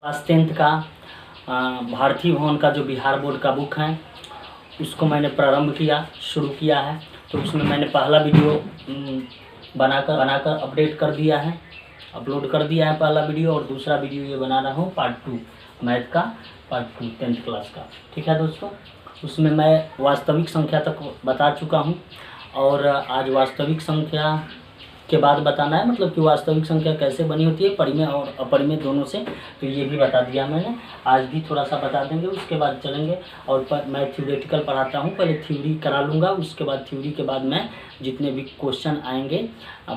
Class 10th का भारतीय भवन का जो बिहार बोर्ड का बुक है उसको मैंने प्रारंभ किया, शुरू किया है। तो उसमें मैंने पहला वीडियो बनाकर अपडेट कर दिया है, अपलोड कर दिया है पहला वीडियो, और दूसरा वीडियो ये बना रहा हूँ पार्ट 2 मैथ का, पार्ट 2 10th क्लास का। ठीक है दोस्तों, उसमें मैं वास्तविक संख्या तक बता चुका हूँ और आज वास्तविक संख्या के बाद बताना है, मतलब कि वास्तविक संख्या कैसे बनी होती है परिमेय और अपरिमेय दोनों से, तो ये भी बता दिया मैंने। आज भी थोड़ा सा बता देंगे, उसके बाद चलेंगे। और मैं थ्योरेटिकल पढ़ाता हूँ, पहले थ्योरी करा लूँगा, उसके बाद थ्योरी के बाद मैं जितने भी क्वेश्चन आएंगे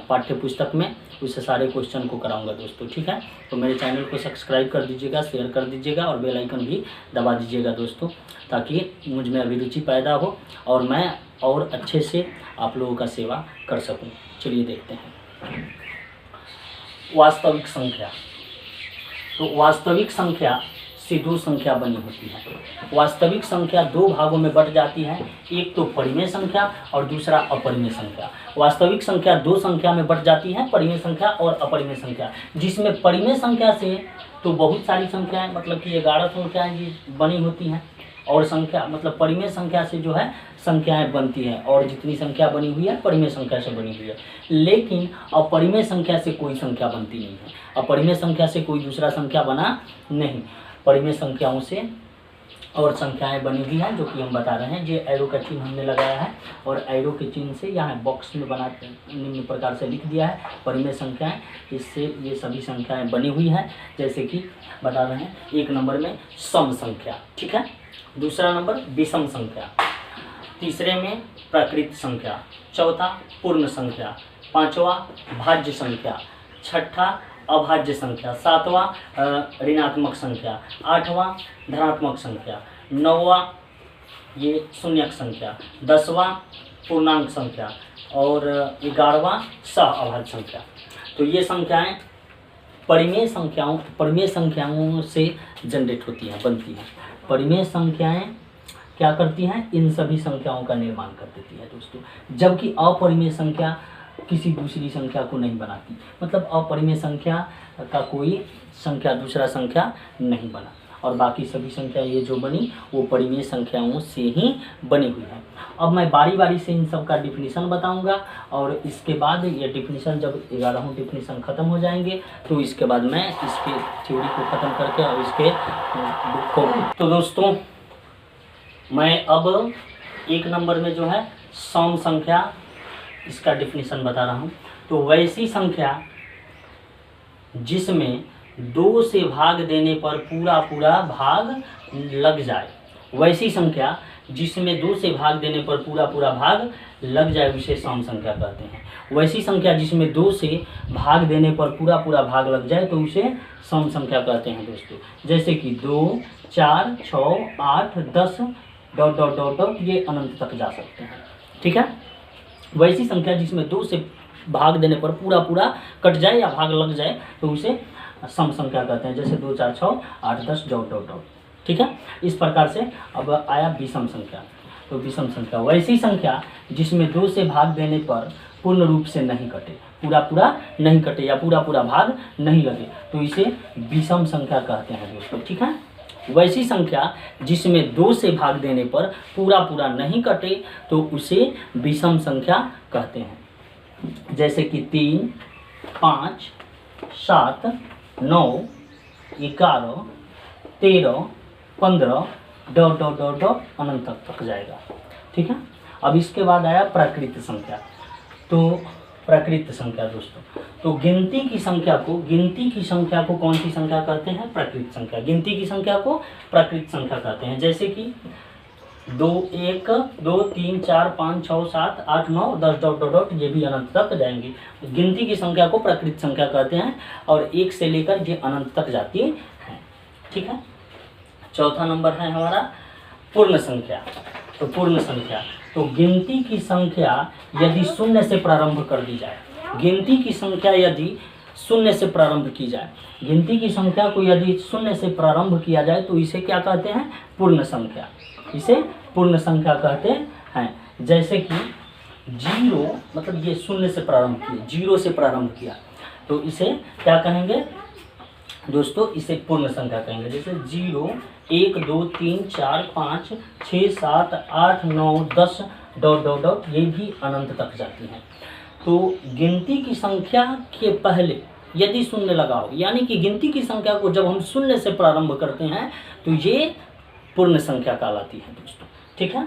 पाठ्य पुस्तक में उससे सारे क्वेश्चन को कराऊँगा दोस्तों। ठीक है, तो मेरे चैनल को सब्सक्राइब कर दीजिएगा, शेयर कर दीजिएगा और बेल आइकन भी दबा दीजिएगा दोस्तों, ताकि मुझ में अभिरुचि पैदा हो और मैं और अच्छे से आप लोगों का सेवा कर सकूं। चलिए देखते हैं वास्तविक संख्या। तो वास्तविक संख्या से दो संख्या बनी होती है। वास्तविक संख्या दो भागों में बट जाती है, एक तो परिमेय संख्या और दूसरा अपरिमेय संख्या। वास्तविक संख्या दो संख्या में बट जाती है, परिमेय संख्या और अपरिमेय संख्या, जिसमें परिमेय संख्या से तो बहुत सारी संख्याएं, मतलब कि 11 संख्याएं जी बनी होती हैं, और संख्या मतलब परिमेय संख्या से जो है संख्याएं बनती हैं, और जितनी संख्या बनी हुई है परिमेय संख्या से बनी हुई है। लेकिन अपरिमेय संख्या से कोई संख्या बनती नहीं है, अपरिमेय संख्या से कोई दूसरा संख्या बना नहीं। परिमेय संख्याओं से और संख्याएं बनी हुई हैं, जो कि हम बता रहे हैं। ये एरो का चिन्ह हमने लगाया है और एरो के चिन्ह से यहाँ बॉक्स में बना निम्न प्रकार से लिख दिया है परिमेय संख्याएं, इससे ये सभी संख्याएं बनी हुई हैं। जैसे कि बता रहे हैं, एक नंबर में सम संख्या, ठीक है, दूसरा नंबर विषम संख्या, तीसरे में प्राकृत संख्या, चौथा पूर्ण संख्या, पांचवा भाज्य संख्या, छठा अभाज्य संख्या, सातवां ऋणात्मक संख्या, आठवां धनात्मक संख्या, नौवां ये शून्यक संख्या, 10वां पूर्णांक संख्या और 11वां सह अभाज्य संख्या। तो ये संख्याएं परिमेय संख्याओं से जनरेट होती हैं, बनती हैं। परिमेय संख्याएं क्या करती हैं, इन सभी संख्याओं का निर्माण कर देती है दोस्तों, जबकि अपरिमेय संख्या किसी दूसरी संख्या को नहीं बनाती। मतलब अपरिमेय संख्या का कोई संख्या दूसरा संख्या नहीं बना, और बाकी सभी संख्या ये जो बनी वो परिमेय संख्याओं से ही बनी हुई है। अब मैं बारी बारी से इन सब का डिफिनीशन बताऊंगा, और इसके बाद ये डिफिनीशन जब 11 डिफिनीशन ख़त्म हो जाएंगे तो इसके बाद मैं इसके थ्योरी को ख़त्म करके और इसके बुक को। तो दोस्तों मैं अब एक नंबर में जो है सम संख्या, इसका डिफिनीशन बता रहा हूँ। तो वैसी संख्या जिसमें 2 से भाग देने पर पूरा पूरा भाग लग जाए, वैसी संख्या जिसमें 2 से भाग देने पर पूरा पूरा भाग लग जाए उसे सम संख्या कहते हैं। वैसी संख्या जिसमें 2 से भाग देने पर पूरा पूरा भाग लग जाए तो उसे सम संख्या कहते हैं दोस्तों। जैसे कि 2, 4, 6, 8, 10 ... ये अनंत तक जा सकते हैं। ठीक है, वैसी संख्या जिसमें 2 से भाग देने पर पूरा पूरा कट जाए या भाग लग जाए तो उसे सम संख्या कहते हैं। जैसे 2, 4, 6, 8, 10 ... ठीक है, इस प्रकार से अब आया विषम संख्या। तो विषम संख्या वैसी संख्या जिसमें 2 से भाग देने पर पूर्ण रूप से नहीं कटे, पूरा पूरा नहीं कटे या पूरा पूरा भाग नहीं लगे, तो इसे विषम संख्या कहते हैं दोस्तों। ठीक है, वैसी संख्या जिसमें 2 से भाग देने पर पूरा पूरा नहीं कटे तो उसे विषम संख्या कहते हैं। जैसे कि 3, 5, 7, 9, 11, 13, 15 ... अनंत तक जाएगा। ठीक है, अब इसके बाद आया प्राकृत संख्या। तो प्राकृत संख्या दोस्तों, तो गिनती की संख्या को कौन सी संख्या कहते हैं, प्राकृत संख्या। गिनती की संख्या को प्राकृत संख्या कहते हैं। जैसे कि 2, 1, 2, 3, 4, 5, 6, 7, 8, 9, 10 ... ये भी अनंत तक जाएंगी। गिनती की संख्या को प्राकृत संख्या कहते हैं, और 1 से लेकर ये अनंत तक जाती है। ठीक है, चौथा नंबर है हमारा पूर्ण संख्या। तो पूर्ण संख्या, तो गिनती की संख्या यदि शून्य से प्रारंभ कर दी जाए, गिनती की संख्या यदि शून्य से प्रारंभ की जाए, गिनती की संख्या को यदि शून्य से प्रारंभ किया जाए तो इसे क्या कहते हैं, पूर्ण संख्या। इसे पूर्ण संख्या कहते हैं। जैसे कि 0, मतलब ये शून्य से प्रारंभ किया, 0 से प्रारंभ किया, तो इसे क्या कहेंगे, दोस्तों इसे पूर्ण संख्या कहेंगे। जैसे 0 1 2 3 4 5 6 7 8 9 10 ... ये भी अनंत तक जाती हैं। तो गिनती की संख्या के पहले यदि शून्य लगाओ, यानी कि गिनती की संख्या को जब हम शून्य से प्रारंभ करते हैं तो ये पूर्ण संख्या कहलाती है दोस्तों। ठीक है,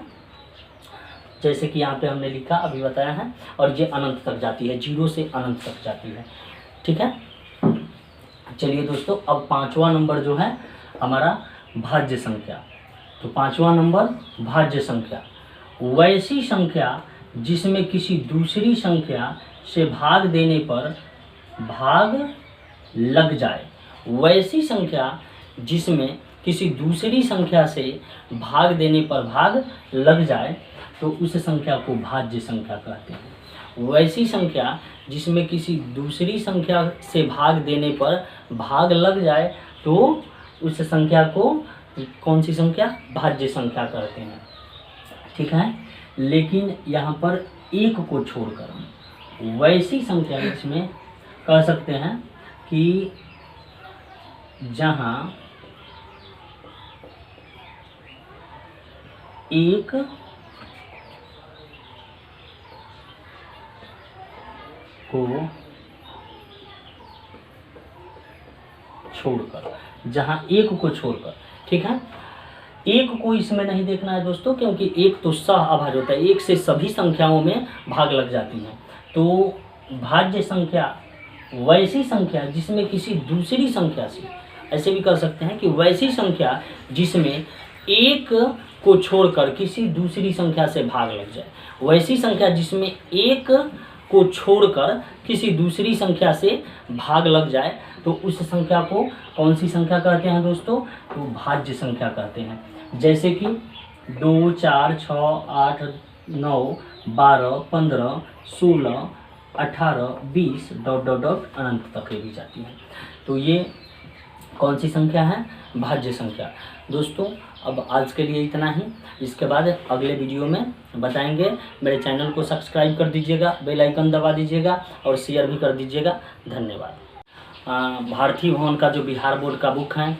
जैसे कि यहाँ पे हमने लिखा अभी बताया है, और ये अनंत तक जाती है, 0 से अनंत तक जाती है। ठीक है, चलिए दोस्तों, अब 5वां नंबर जो है हमारा भाज्य संख्या। तो 5वां नंबर भाज्य संख्या, वैसी संख्या जिसमें किसी दूसरी संख्या से भाग देने पर भाग लग जाए। वैसी संख्या जिसमें किसी दूसरी संख्या से भाग देने पर भाग लग जाए तो उस संख्या को भाज्य संख्या कहते हैं। वैसी संख्या जिसमें किसी दूसरी संख्या से भाग देने पर भाग लग जाए तो उस संख्या को कौन सी संख्या? भाज्य संख्या कहते हैं। ठीक है, लेकिन यहाँ पर एक को छोड़कर वैसी संख्या इसमें कह सकते हैं कि जहाँ एक को छोड़कर, जहाँ एक को छोड़कर। ठीक है, एक को इसमें नहीं देखना है दोस्तों, क्योंकि एक तो सह अभाज्य होता है, एक से सभी संख्याओं में भाग लग जाती है। तो भाज्य संख्या वैसी संख्या जिसमें किसी दूसरी संख्या से, ऐसे भी कर सकते हैं कि वैसी संख्या जिसमें एक को छोड़कर किसी दूसरी संख्या से भाग लग जाए। वैसी संख्या जिसमें एक को छोड़कर किसी दूसरी संख्या से भाग लग जाए तो उस संख्या को कौन सी संख्या कहते हैं दोस्तों? तो भाज्य संख्या कहते हैं। जैसे कि 2 4 6 8 9 12 15 16 18 20 ... अनंत तक ले भी जाती है। तो ये कौन सी संख्या है? भाज्य संख्या। दोस्तों अब आज के लिए इतना ही, इसके बाद अगले वीडियो में बताएंगे। मेरे चैनल को सब्सक्राइब कर दीजिएगा, बेल आइकन दबा दीजिएगा और शेयर भी कर दीजिएगा। धन्यवाद। भारतीय भवन का जो बिहार बोर्ड का बुक है